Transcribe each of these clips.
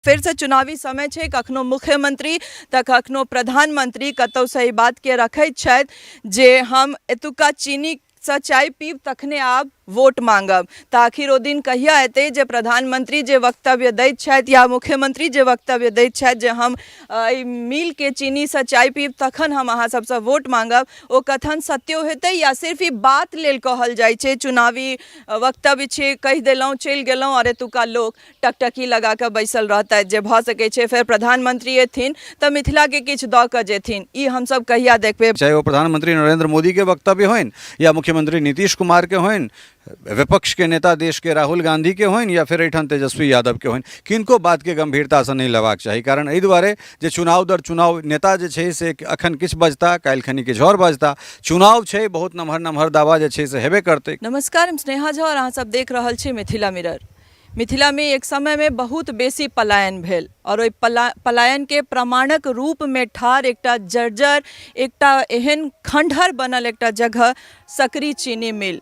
फिर से चुनावी समय है, कखनो मुख्यमंत्री तो कखनो प्रधानमंत्री कतौ से ई बात के रखैत छथि जे हम एतुका चीनी से चाय पीब तखने आब वोट मांगब। तो आखिर ओ दिन कहिया एतै जे प्रधानमंत्री जे वक्तव्य दैत छथि या मुख्यमंत्री जे वक्तव्य दैत छथि जे हम मिल के चीनी से चाय पीब तखन हम अहाँ सबसे वोट मांगब, ओ कथन सत्यो हेतै या सिर्फ ई बात लेल कहल जाइ छै, चुनावी वक्तव्य छै, कहि देलहुँ चलि गेलहुँ और एतुका लोक टकटकी लगा कऽ बैसल रहतथि जे भऽ सकै छै फेर प्रधानमंत्री एथिन तऽ मिथिला के किछु दऽ कऽ जेथिन। ई हमसब कहिया देखबै, चाहे वो प्रधानमंत्री नरेंद्र मोदी के वक्तव्य होइन या मुख्यमंत्री नीतीश कुमार के होइन, विपक्ष के नेता देश के राहुल गांधी के होइन या फिर एठन तेजस्वी यादव के होइन, किनको बात के गंभीरता से नहीं लेबाक चाही। कारण एहि दुआरे जे चुनाव दर चुनाव नेता जे छै से अखन किछु बजता, काल्हि खनी किछु और बजता। चुनाव छै, बहुत नमहर नमहर दावा जे छै से हेबे करतै। नमस्कार, हम स्नेहा झा और अहाँ सब देख रहल छी मिथिला मिरर। मिथिला में एक समय में बहुत बेसी पलायन भेल और ओहि पलायन के प्रमाणक रूप में ठाढ़ एकटा जर्जर, एकटा एहन खंडहर बनल एकटा जगह सकरी चीनी मिल।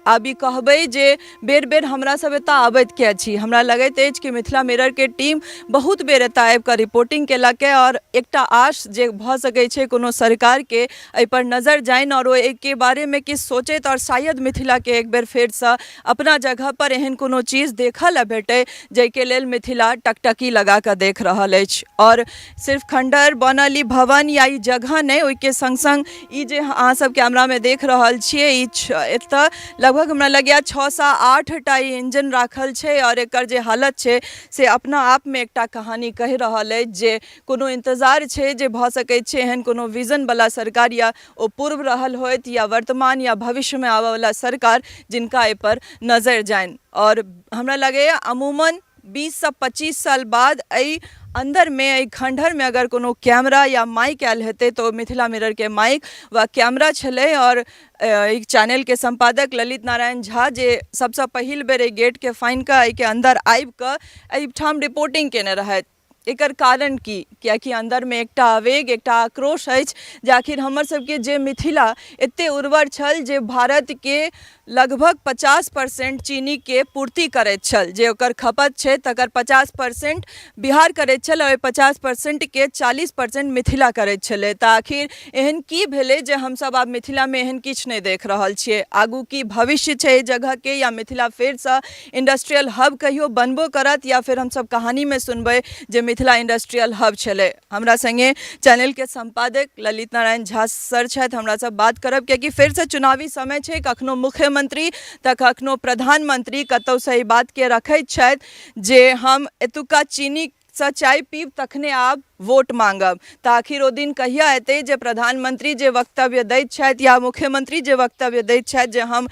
आब ई कहबै जे बेर बेर हमरा सब एतऽ आबैत किया छी। हमरा लगैत अछि कि मिथिला मिरर के टीम बहुत बेर एतऽ आबि कऽ रिपोर्टिंग केलक है और एकटा आश जे भऽ सकै छै कोनो सरकार के एहि पर नजर जाइन और ओ के बारे में किछु सोचैत और शायद मिथिला के एक बेर फेरसँ अपना जगह पर एहन कोनो चीज देखऽ लए भेटै जाहिके लेल मिथिला टकटकी लगा कऽ देख रहल अछि। और सिर्फ खंडहर बनल ई भवन या ई जगह नहीं, ओहिके संग संग ई जे अहाँ सब कैमरा में देख रहल छियै, ई एतऽ लगभग हमरा लगैया 6 से 8 टा इंजन राखल छै और एकर जे हालत छै से अपना आप में एकटा कहानी कहि रहल अछि जे कोनो इंतजार छै जे भऽ सकै छै एहन कोनो विजन वाला सरकार या ओ पूर्व रहल होइत या वर्तमान या भविष्य में आबऽ वाला सरकार जिनका एहि पर नजर जाइन। और हमरा लगैया अमूमन 20 से 25 साल बाद एहि अंदर में एहि खंडहर में अगर कोनो कैमरा या माइक आयल हेतै तो मिथिला मिरर के माइक व कैमरा छलै और एक चैनल के संपादक ललित नारायण झा जे सबसे पहिल बेर एहि गेट के फाइन कऽ एहि के अंदर आबि कऽ एहिठाम रिपोर्टिंग केने रहथि। एकर कारण की, कियाकि अंदर में एकटा आवेग, एकटा आक्रोश अछि जे आखिर हमर सबके जे मिथिला एते उर्वर छल जे भारत के लगभग 50% चीनी के पूर्ति करैत छल, जे ओकर खपत छै तकर 50% बिहार करैत छल और 50% के 40% मिथिला करैत छलै। तऽ आखिर एहन की भेलै जे हमसब आब मिथिला में एहन किछु नहीं देख रहल छियै। आगू की भविष्य छै एहि जगह के, या मिथिला फेरसँ इंडस्ट्रियल हब कहियो बनबो करत या फिर हमसब कहानी में सुनबै जे मिथिला इंडस्ट्रियल हब छलै। हमरा संगे चैनल के संपादक ललित नारायण झा सर छथि, हमरा सब बात करब कियाकि फिर से चुनावी समय छै, कखनो मुख्यमंत्री तो कखनो प्रधानमंत्री कतौ से ई बात के रखैत छथि जे हम एतुका चीनी से चाय पीब तखने आब वोट मांगब। तो आखिर ओ दिन कहिया एतै जे प्रधानमंत्री जे वक्तव्य दैत छथि या मुख्यमंत्री जे वक्तव्य दैत छथि जे हम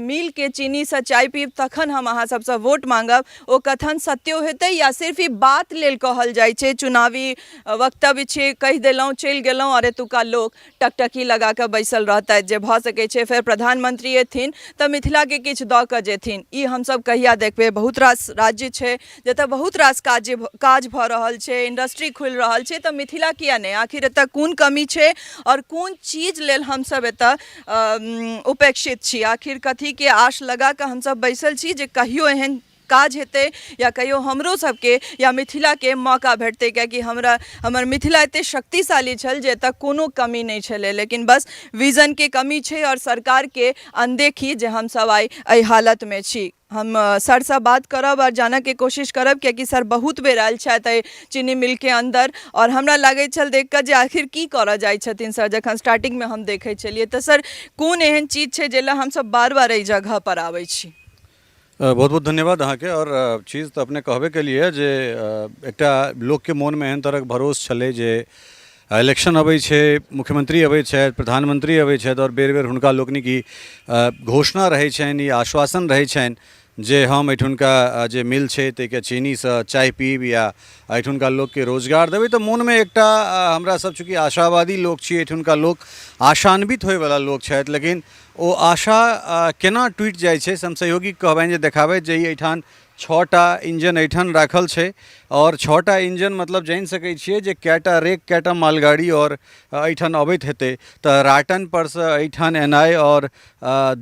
मिल के चीनी से चाय पीब तखन हम अहाँ सबसे वोट मांगब, ओ कथन सत्यो हेतै या सिर्फ ई बात लेल कहल जाइ छै, चुनावी वक्तव्य छै, कहि देलहुँ चलि गेलहुँ और एतुका लोक टकटकी लगा कऽ बैसल रहतथि जे भऽ सकै छै फेर प्रधानमंत्री एथिन तऽ मिथिला के किछु दऽ कऽ जेथिन। ई हमसब कहिया देखबै। बहुत रास राज्य छै जतऽ बहुत रास काज भऽ रहल छै, इंडस्ट्री खुलि रहल छै, तऽ मिथिला किया नहीं? आखिर एतऽ कोन कमी छै और कोन चीज लेल हमसब एतऽ उपेक्षित छी? आखिर कथी के आश लगा कऽ हमसब बैसल छी जे कहियो एहन काज हेतै या कहियो हमरो सबके या मिथिला के मौका भेटतै, कियाकि हमर मिथिला एते शक्तिशाली छल जे एतऽ कोनो कमी नहीं छलै, लेकिन बस विजन के कमी छै और सरकार के अनदेखी जे हमसब आइ एहि हालत में छी। हम सर से बात करब और जानऽ के कोशिश करब कियाकि सर बहुत बेर आयल छथि चीनी मिल के अंदर और हमरा लागै छल देख कऽ जे आखिर की करऽ जाइ छथिन सर, जखन स्टार्टिंग में हम देखै छलियै। तऽ सर कोन एहन चीज छै जे हमसब बार बार एहि जगह पर आबै छी? बहुत बहुत धन्यवाद अहाँके। और चीज़ तो अपने कहबे के लिए जे एकटा लोक के मोन में एहन तरह भरोस छलै जे इलेक्शन अबै छै, मुख्यमंत्री अबै छथि, प्रधानमंत्री अबै छथि और बेर बेर हुनका लोकनिक ई घोषणा रहै छनि, ई आश्वासन रहै छनि जे हम एठुनका जे मिल छै ताहिके चीनीसँ चाय पीब या एठुनका लोकके रोजगार देबै। तऽ मोनमे एकटा हमरा सब चूँकि आशावादी लोक छी, एठुनका लोक आशान्वित होयवला लोक छथि, लेकिन ओ आशा केना टूटि जाइ छै से हम सहयोगी कहबनि जे देखाबै जे एहिठाम 6टा इंजन एहिठाम राखल छै और 6टा इंजन मतलब जानि सकै छियै जे कैटा रेक कैटा मालगाड़ी और एहिठाम अबैत हेतै। तऽ राटन पर से एहिठाम एनाइ और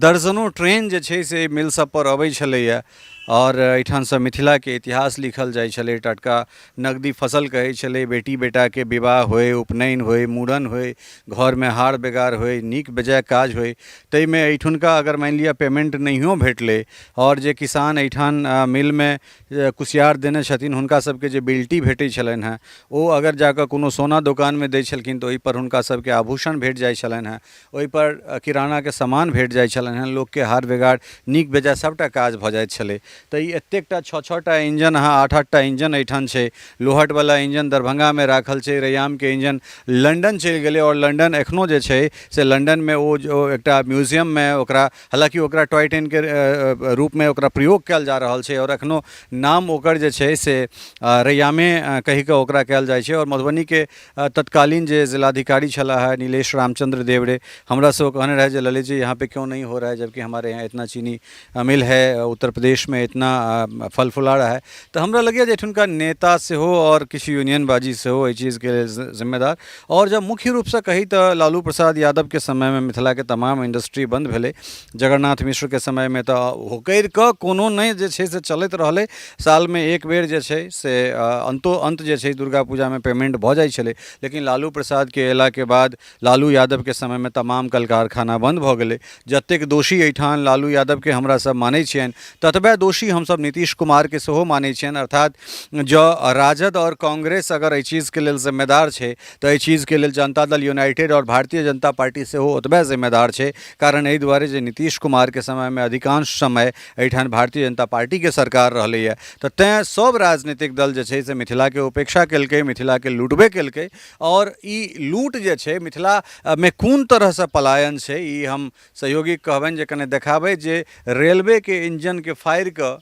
दर्जनों ट्रेन जे छै से मिल सब पर अबै छलैया और एहिठाम से मिथिला के इतिहास लिखल जाइ छलै। टटका नगदी फसल कहै छलै, बेटी बेटा के विवाह होय, उपनयन होय, मूड़न होय, घर में हार बेगार होय, नीक बेजाय काज होय, ताहिमे एहिठुनका अगर मानि लिअ पेमेंट नहियो भेटलै और जे किसान एहिठाम मिल में कुसियार देने छथिन हुनका सबके जे बिल्टी भेटै छलनि हैं, ओ अगर जाकऽ कोनो सोना दोकान में दै छलखिन तऽ ओहिपर हुनका सबके आभूषण भेट जाइ छलनि हैं, ओहिपर किराना के सामान भेट जाइ छलनि हैं, लोक के हार बेगार नीक बेजाय सबटा काज भऽ जाइत छलै। तऽ ई एतेकटा छः टा इंजन, अहाँ 8 टा इंजन एहिठाम छै। लोहटवला इंजन दरभंगा में राखल छै, रैयाम के इंजन लंदन चलि गेलै और लंदन एखनो जे छै से लंदन में ओ जो एकटा म्यूजियम में ओकरा, हालांकि ओकरा टॉय ट्रेन के रूप में ओकरा प्रयोग कयल जा रहल छै और एखनो नाम ओकर जे छै से रैयामे कहि कऽ ओकरा कयल जाइ छै। और मधुबनी के तत्कालीन जे जिलाधिकारी छला है नीलेश रामचंद्र देवड़े, हमरा से वो कहने रहे जे ललित जी यहाँ पे क्यों नहीं हो रहा है जबकि हमारे यहाँ इतना चीनी मिल है, उत्तर प्रदेश में इतना फल फुलारा है। तो हमरा लगे जे एठुनका नेता से हो और किसी यूनियन बाजी से हो, इस चीज़ के जिम्मेदार। और जब मुख्य रूप से कही तो लालू प्रसाद यादव के समय में मिथिला के तमाम इंडस्ट्री बंद भेलै, जगन्नाथ मिश्र के समय में तो होकर कऽ कोनो नहीं जे छै से चलैत रहलै। साल में एक बेर जे छै से अंत जे छै दुर्गा पूजा में पेमेंट भऽ जाइ छलै, लेकिन लालू प्रसाद के अयला के बाद लालू यादव के समय में तमाम कल कारखाना बंद भऽ गेलै। जतेक दोषी एहिठाम लालू यादव के हमरा सब मानै छियनि, ततबे दोषी हमसब नीतीश कुमार के सेहो मानै छियनि। अर्थात जो राजद और कांग्रेस अगर एहि चीज़ के लेल जिम्मेदार छै तऽ एहि चीज़ के लेल जनता दल यूनाइटेड और भारतीय जनता पार्टी सेहो ओतबे जिम्मेदार छै। कारण एहि दुआरे जे नीतीश कुमार के समय में अधिकांश समय एहिठाम भारतीय जनता पार्टी के सरकार रहलैए, तऽ तेँ सब राजनीतिक दल जे छै से मिथिला के उपेक्षा केलकै, मिथिला के लूटबे केलकै। और ई लूट जे छै मिथिला में कोन तरह से पलायन छै, ई हम सहयोगी कहबनि जे कने देखाबै जे रेलवे के इंजन के फाड़ि कऽ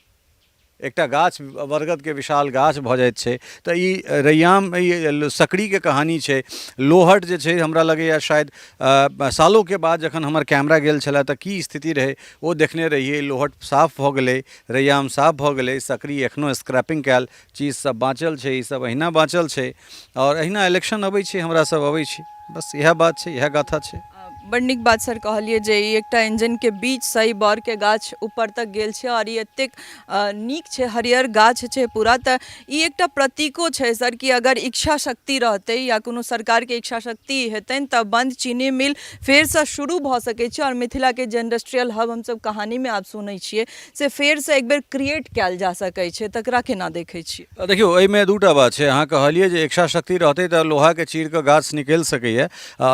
एकटा गाछ, बरगद के विशाल गाछ भऽ जाइत छै। तऽ ई रैयाम ई सकड़ी के कहानी छै। लोहट जे छै हमरा लगैए शायद सालों के बाद जखन हमर कैमरा गेल छलै तऽ की स्थिति रहै ओ देखने रहिए। लोहट साफ भऽ गेलै, रैयाम साफ भऽ गेलै, सकड़ी एखनो स्क्रैपिंग कयल चीज सब बाँचल छै, ई सब अहिना बाँचल छै। और अहिना इलेक्शन अबै छै, हमरा सब अबै छी, बस इएह बात छै, इएह गाथा छै। बड़ नीक बात सर कहलिए जे ई एकटा इंजन के बीच सही बर के गाछ ऊपर तक गेल छै और ई एतेक नीक छै, हरियर गाछ छै पूरा। तऽ ई एकटा प्रतीको छै सर कि अगर इच्छा शक्ति रहतै या कोनो सरकार के इच्छा शक्ति हेतनि तऽ बंद चीनी मिल फेर से शुरू भऽ सकै छै और मिथिला के जे इंडस्ट्रियल हब हमसब कहानी में आब सुनै छियै से फेर से एक बेर क्रिएट कयल जा सकै छै, तकरा केना देखै छियै? देखियौ एहिमे दूटा बात छै। अहाँ कहलिए जे इच्छा शक्ति रहतै तऽ लोहा के चीर कऽ गाछ निकलि सकैए।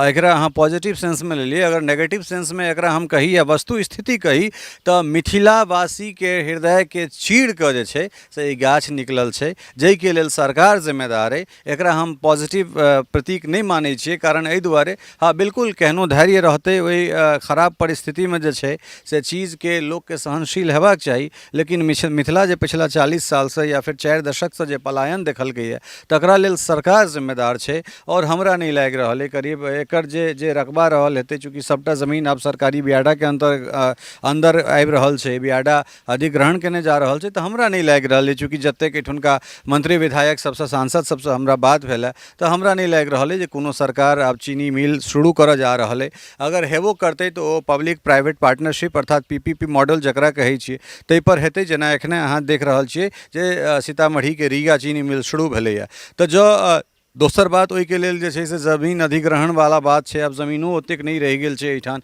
एकरा अहाँ पॉजिटिव सेंस में लेलिए। अगर नेगेटिव सेंस में एकरा हम कही या वस्तु स्थिति कही तऽ मिथिलावासी के हृदय के चीर कऽ जे छै से ई गाछ निकलल छै, जाहिके लेल सरकार जिम्मेदार अइ। एकरा हम पॉजिटिव प्रतीक नहीं मानै छियै। कारण एहि दुआरे हाँ बिल्कुल केहनो धैर्य रहतै ओहि खराब परिस्थिति में जे छै से चीज़ के लोक के सहनशील हेबाक चाही। लेकिन मिथिला जे पिछला 40 साल से या फिर 4 दशक से जे पलायन देखलकैए तकरा लेल सरकार जिम्मेदार छै। और हमरा नहीं लागि रहल अइ करीब एकर जे रकबा रहल हेतै, चूँकि सबटा जमीन आब सरकारी बियाडा के अंदर आबि रहल छै, बियाडा अधिग्रहण केने जा रहल छै, तऽ हमरा नहीं लागि रहल अइ चूँकि जतेक एठुनका मंत्री विधायक सबसे सांसद सबसे हमरा बात भेल है तऽ हमरा नहीं लागि रहल अइ जे कोनो सरकार आब चीनी मिल शुरू करऽ जा रहल अइ। अगर हेबो करतै तऽ ओ पब्लिक प्राइवेट पार्टनरशिप अर्थात PPP मॉडल जकरा कहै छियै ताहि पर हेतै। जेना एखने अहाँ देख रहल छियै जे सीतामढ़ी के रीगा चीनी मिल शुरू भेलैए। तऽ जो दोसर बात ओहिके लेल जे छै से जमीन अधिग्रहण वाला बात छै। आब जमीनो ओतेक नहीं रहि गेल छै एहिठाम।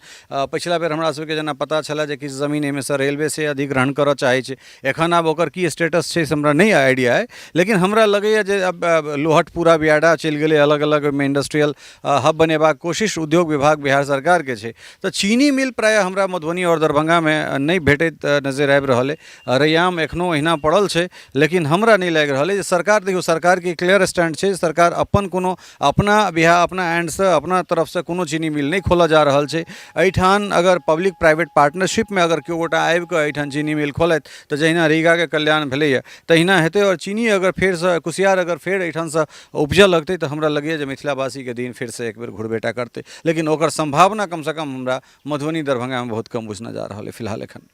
पिछला बेर हमरा सबके जेना पता छलै जे किछु जमीन एहिमे से रेलवे से अधिग्रहण करऽ चाहै छै। एखन आब ओकर की स्टेटस छै से हमरा नहीं आइडिया है, लेकिन हमरा लगैए जे अब लोहट पूरा बियाडा चलि गेलै, अलग अलग में इंडस्ट्रियल हब बनेबाक कोशिश उद्योग विभाग बिहार सरकार के छै। तऽ चीनी मिल प्रायः हमरा मधुबनी और दरभंगा में नहीं भेटैत नजर आबि रहल अइ। रैयाम एखनो अहिना पड़ल छै, लेकिन हमरा नहीं लागि रहल अइ जे सरकार, देखियौ सरकार के क्लियर स्टैंड छै। सरकार अपन कोनो अपना बिहा अपना एंड से अपना तरफ से कोनो चीनी मिल नहीं खोलऽ जा रहल छै। एहिठाम अगर पब्लिक प्राइवेट पार्टनरशिप में अगर केओ गोटा आबि कऽ एहिठाम चीनी मिल खोलथि तऽ जहिना रीगा के कल्याण भेलैए तहिना हेतै। और चीनी अगर फेर से कुसियार अगर फेर एहिठाम से उपजऽ लगतै तऽ हमरा लगैए जे मिथिलावासी के दिन फिर से एक बेर घुरबेटा करतै। लेकिन ओकर संभावना कम से कम हमरा मधुबनी दरभंगा में बहुत कम बुझना जा रहल है फिलहाल एखन।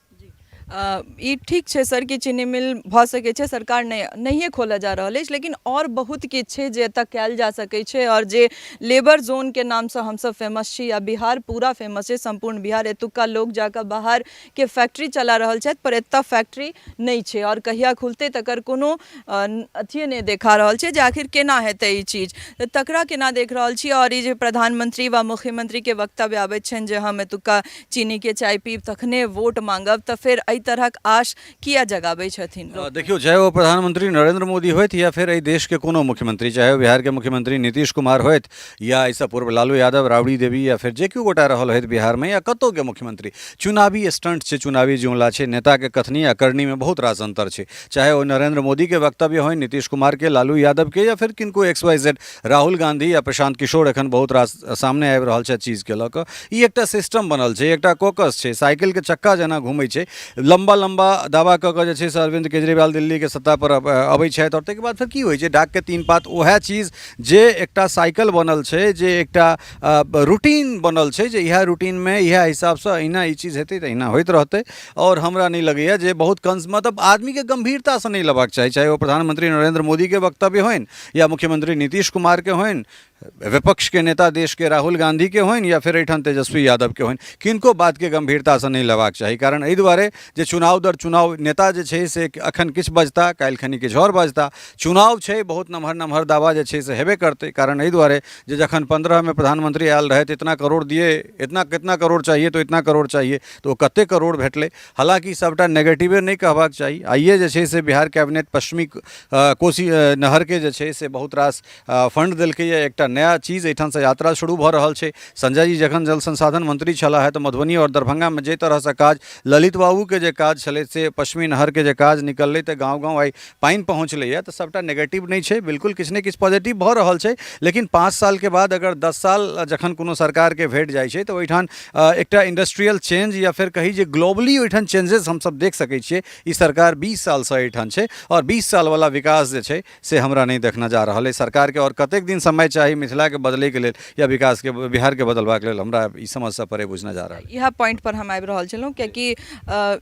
ई ठीक छै सर कि चीनी मिल भऽ सकै छै, सरकार नहिए खोलऽ जा रहल अछि, लेकिन और बहुत किछु छै जे एतऽ कयल जा सकै छै और जे लेबर जोन के नाम से हमसब फेमस छी या बिहार पूरा फेमस छै, संपूर्ण बिहार। एतुक्का लोग जाकऽ बाहर के फैक्ट्री चला रहल छथि पर एतऽ फैक्ट्री नहीं छै और कहिया खुलतै तकर कोनो अथिये नहि देखा रहल छै जे आखिर केना हेतै ई चीज, तऽ तकरा केना देख रहल छी। और ई जे प्रधानमंत्री वा मुख्यमंत्री के वक्तव्य आबैत छनि जे हम एतुक्का चीनी के चाय पीब तखने वोट मांगब, तऽ फेर एहि तरहक आश किया जगाबै छथिन लोक? देखियो, चाहे वो प्रधानमंत्री नरेंद्र मोदी होत या फिर एहि देश के कोनो मुख्यमंत्री, चाहे वो बिहार के मुख्यमंत्री नीतीश कुमार होत या एहिसँ पूर्व लालू यादव, राबड़ी देवी या फिर जे केओ गोटा रहल होत बिहार में या कतौ के मुख्यमंत्री, चुनावी स्टंट छै, चुनावी जुमला छै, नेता के कथनी आ करनी में बहुत रास अंतर छै। चाहे वो नरेंद्र मोदी के वक्तव्य हो, नीतीश कुमार के, लालू यादव के या फिर किनको XYZ, राहुल गांधी या प्रशांत किशोर एखन बहुत रास सामने आबि रहल छै चीज के लऽ कऽ। ई एकटा सिस्टम बनल छै, एकटा कोकस छै, साइकिल के चक्का जेना घूमै छै, लंबा लंबा दावा कऽ कऽ जे छै से अरविंद केजरीवाल दिल्ली के सत्ता पर अबै छथि और ताहिके बाद फेर की होइ छै, डाक के तीन पात वएह चीज जे एकटा साइकिल बनल छै, जे एकटा रूटीन बनल छै, जे इएह रूटीन में इएह हिसाबसँ अहिना ई चीज हेतै तऽ अहिना होइत रहतै। और हमरा नहीं लगैए जे बहुत मतलब आदमी के गंभीरतासँ नहीं लेबाक चाही, चाहे वो प्रधानमंत्री नरेंद्र मोदी के वक्तव्य होइन या मुख्यमंत्री नीतीश कुमार के होइन, विपक्ष के नेता देश के राहुल गांधी के होइन या फिर एहिठाम तेजस्वी यादव के होइन, किनको बात के गंभीरतासँ नहीं लेबाक चाही। कारण एहि दुआरे जे चुनाव दर चुनाव नेता जे छै से अखन किछु बजता, काल्हि खनी किछु और बजता, चुनाव छै, बहुत नमहर नमहर दावा जे छै से हेबे करतै। कारण एहि दुआरे जे जखन 15 में प्रधानमंत्री आयल रहथि, इतना करोड़ दिए, इतना कितना करोड़ चाहिए तो इतना करोड़ चाहिए, तो ओ कते करोड़ भेटलै। हालांकि सबटा नेगेटिवे नहीं कहबाक चाही। आइए जे छै से बिहार कैबिनेट पश्चिमी कोसी नहर के जे छै से बहुत रास फंड देलकै, एकटा नया चीज एहिठाम से यात्रा शुरू भऽ रहल छै। संजय जी जखन जल संसाधन मंत्री छलाह है तऽ मधुबनी और दरभंगा में जे तरह से काज, ललित बाबू के जे काज छलै से पश्चिमी नहर के जे काज निकललै तऽ गाँव गाँव आई पानि पहुँचलैए, तऽ सबटा नेगेटिव नहीं छै, बिल्कुल किछु ने किछु पॉजिटिव भऽ रहल छै। लेकिन 5 साल के बाद अगर 10 साल जखन कोनो सरकार के भेट जाइ छै तऽ ओहिठाम एकटा इंडस्ट्रियल चेंज या फिर कही जे ग्लोबली ओहिठाम चेंजेस हमसब देख सकै छियै। ई सरकार 20 सालसँ एहिठाम छै और 20 साल वाला विकास जे छै से हमरा नहीं देखना जा रहल है सरकार के। और कतेक दिन समय चाही मिथिला के बदले के लेल या विकास के बिहार के बदलबाक लेल, हमरा ई समझसँ परे बुझना जा रहल है। यह पॉइंट पर हम आबि रहल छलहुँ कियाकि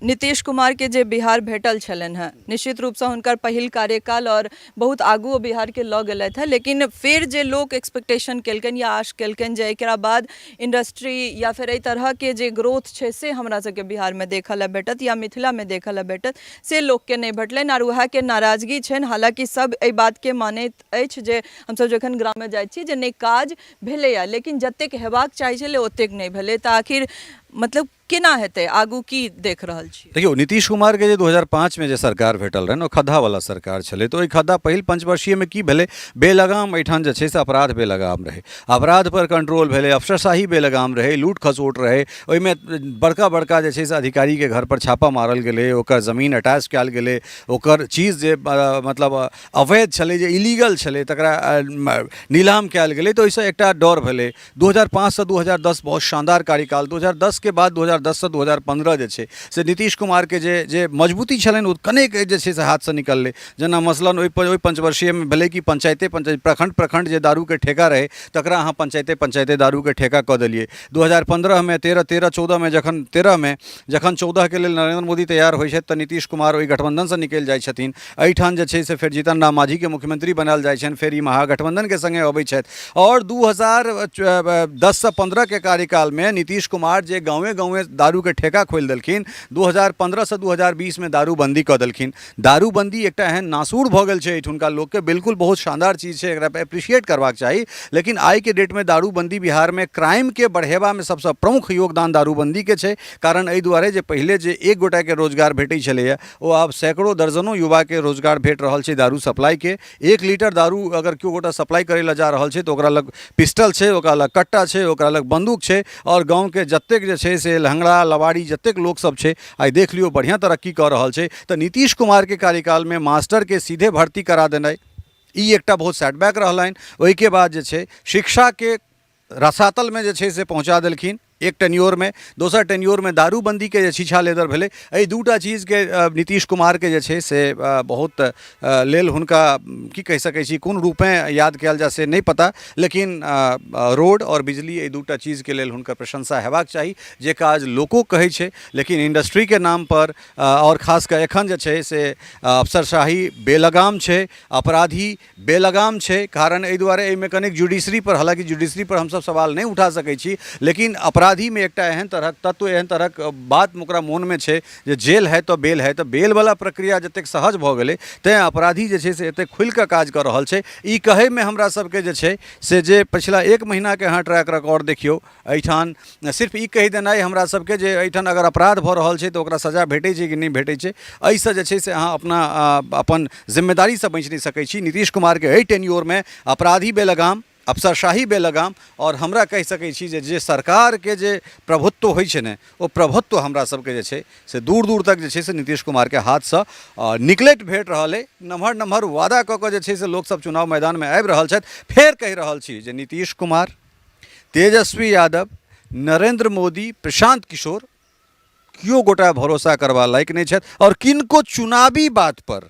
नीतीश कुमार के जे बिहार भेटल छलनि हैं, निश्चित रूपसँ हुनकर पहिल कार्यकाल और बहुत आगू बिहार के लऽ गेलथि हैं, लेकिन फिर जे लोक एक्सपेक्टेशन केलकनि या आश केलकनि जे एकरा बाद इंडस्ट्री या फिर एहि तरह के जे ग्रोथ छै से हमरा सबके बिहार में देखऽ लए भेटत या मिथिला में देखऽ लए भेटत, से लोक के नहीं भेटलनि और वएह के नाराजगी छनि। हालांकि सब एहि बात के मानैत अछि जे हमसब जखन ग्राम में जाइ छी जे नहीं काज भेलैया, लेकिन जतेक हेबाक चाही छलै ओतेक नहीं भेलै, तऽ आखिर मतलब केना हेतै, आगू की देख रहल छी? देखियो, नीतीश कुमार के जे 2005 में जे सरकार भेटल रहनि ओ खद्धा वाला सरकार छलै, तो ओहि खद्धा पहिल पंचवर्षीय में की भेलै, बेलगाम एहिठाम जे छै से अपराध बेलगाम रहै, अपराध पर कंट्रोल भेलै, अफसरशाही बेलगाम रहै, लूट खसोट रहै, ओहिमे बड़का बड़का जे छै से अधिकारी के घर पर छापा मारल गेलै, ओकर जमीन अटैच कयल गेलै, ओकर चीज जे मतलब अवैध छलै, जे इलीगल छलै तकरा नीलाम कयल गेलै। तऽ ओहिसँ एकटा डर भेलै। 2005 से 2010 बहुत शानदार कार्यकाल, 2010 के बाद 2010 से 2015 जे छै से नीतीश कुमार के जे मजबूती छलनि ओ कनेक जे छै से हाथ से निकललै। जेना मसलन ओहि पंचवर्षीय में भेलै कि पंचायते प्रखंड जे दारू के ठेका रहे तकरा अहाँ पंचायते दारू के ठेका कऽ देलियै। 2015 में 13-14 में जखन 13 में जखन 14 के लेल नरेंद्र मोदी तैयार होइ छथि तऽ नीतीश कुमार ओहि गठबंधन से निकलि जाइ छथिन। एहिठाम जे छै से फेर जीतन राम मांझी के मुख्यमंत्री बनायल जाइ छनि, फेर ई महागठबंधन के संगे अबै छथि। और 2010 से 15 के कार्यकाल में नीतीश कुमार जे गाँवे गाँवे दारू के ठेका खोलि देलखिन, 2015 से 2020 में दारूबंदी कऽ देलखिन। दारूबंदी एकटा एहन नासूर भऽ गेल छै एहिठुनका लोक के, बिल्कुल बहुत शानदार चीज छै, एकरा एप्रिशिएट करबाक चाही। लेकिन आइ के डेट में दारूबंदी बिहार में क्राइम के बढ़ेबा में सबसँ प्रमुख योगदान दारूबंदी के छै। कारण एहि दुआरे जे पहिले जे एक गोटा के रोजगार भेटै छलैया ओ आब सैकड़ों दर्जनों युवा के रोजगार भेट रहल छै दारू सप्लाई के। 1 लीटर दारू अगर केओ गोटा सप्लाई करे ला जा रहल छै तऽ ओकरा लग पिस्टल छै, ओकरा लग कट्टा छै, ओकरा लग बंदूक छै। और गाँव के जतेक जे छै से लंगड़ा लवाड़ी जतेक लोक सब छै आइ देख लियो बढ़िया तरक्की कऽ रहल छै। तऽ नीतीश कुमार के कार्यकाल में मास्टर के सीधे भर्ती करा देनाइ ई एकटा बहुत सेटबैक रहलनि। ओहिके बाद जे छै शिक्षा के रसातल में जे छै से पहुँचा देलखिन। एक टेन्योर में, दोसर टेन्योर में दारूबंदी के जे छीछा लेदर भेलै, एहि दूटा चीज के नीतीश कुमार के जे छै से बहुत लेल हुनका की कहि सकै छी कोन रूपे याद कयल जा से नहीं पता, लेकिन रोड और बिजली एहि दूटा चीज के लेल हुनकर प्रशंसा हेबाक चाही, जे काज लोको कहै छै, लेकिन इंडस्ट्री के नाम पर और खास कऽ एखन जे छै से अफसरशाही बेलगाम छै, अपराधी बेलगाम छै। कारण एहि दुआरे एहिमे कनिक जुडिशरी पर, हालांकि जुडिशरी पर हमसब सवाल नहीं उठा सकै छी, लेकिन अपराधी में एकटा एहन तरहक तत्व, एहन तरहक बात ओकरा मोन में छै जे जेल है तो बेल है, तो बेल वाला प्रक्रिया जतेक सहज भऽ गेलै तेँ अपराधी जे छै से एतेक खुलि कऽ काज कऽ रहल छै। ई कहैमे हमरा सबके जे छै से जे पछिला 1 महीना के अहाँ ट्रैक रिकॉर्ड देखियौ, एहिठाम सिर्फ ई कहि देनाइ हमरा सबके जे एहिठाम अगर अपराध भऽ रहल छै तऽ ओकरा सजा भेटै छै कि नहीं भेटै छै, एहिसँ जे छै से अहाँ अपन जिम्मेदारीसँ बचि नहीं सकै छी। नीतीश कुमार के एहि टेन्योर में अपराधी बेलगाम, अफसरशाही बेलगाम और हमरा कहि सकै छी जे सरकार के जे प्रभुत्व होइ छै ने, ओ प्रभुत्व हमरा सबके जे छै से दूर दूर तक जे छै से नीतीश कुमार के हाथसँ निकलैत भेट रहल अइ। नम्हर नम्हर वादा कऽ कऽ जे छै से लोकसब चुनाव मैदान में आबि रहल छथि। फेर कहि रहल छी जे नीतीश कुमार, तेजस्वी यादव, नरेंद्र मोदी, प्रशांत किशोर कियो गोटा भरोसा करबा लायक नहीं छथि, और किनको चुनावी बात पर,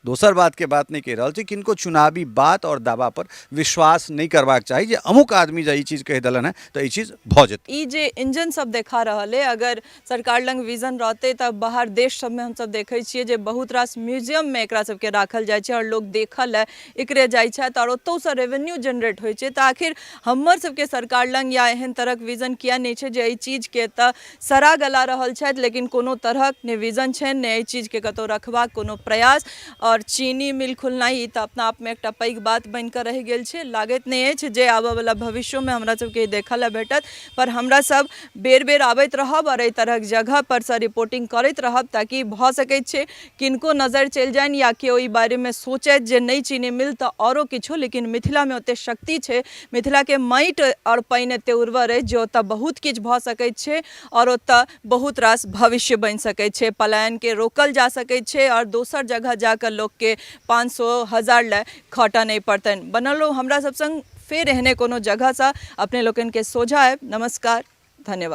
दोसर बात के बात नहीं कह रहा, किनको चुनावी बात और दावा पर विश्वास नहीं करबाक चाही जे अमुक आदमी जे ई चीज कह दिलन है तो ई चीज भ जेतै। ई जे इंजन सब देखा रहल है, अगर सरकार लंग विजन रहते तब बाहर देश सब में हम सब देखे छिए जे बहुत रास म्यूजियम में एकरा सबके राखल जाय छै और लोग देखल है एकरे जाय छै और ओतौ से रेवेन्यू जनरेट होइ छै। तऽ आखिर हमर सबके सरकार लंग या एहन तरहक विजन किया नहीं छै जे एहि चीज के तऽ सरा गला रहल छथि, लेकिन कोनो तरहक ने विजन छै ने एहि चीज के कतौ रखबाक कोनो प्रयास। और चीनी मिल खुलनाई ई तऽ अपना आप में एकटा पैघ बात बन कऽ रहि गेल छै। लागैत नहीं अछि जे आबऽ वाला भविष्य में हमरा सबके देखऽ ला भेटत, पर हमरा सब बेर बेर आबैत रहब और एहि तरहक जगह पर से रिपोर्टिंग करैत रहब, ताकि भऽ सकै छै किनको नजर चलि जाइन या केओ ई बारे में सोचैत जे नहीं चीनी मिल तऽ औरो किछो। लेकिन मिथिला में ओते शक्ति छै, मिथिला के माटि और पानि एते उर्वर अछि जे ओतऽ बहुत किछु भऽ सकै छै और ओतऽ बहुत रास भविष्य बनि सकै छै, पलायन के रोकल जा सकै छै और दोसर जगह जाकर लोग के 500,000 ले खटऽ नहीं पड़तनि। बनल रहू हमरा सब संग, फेर एहने कोनो जगह से अपने लोकन के सोझा आयब। नमस्कार, धन्यवाद।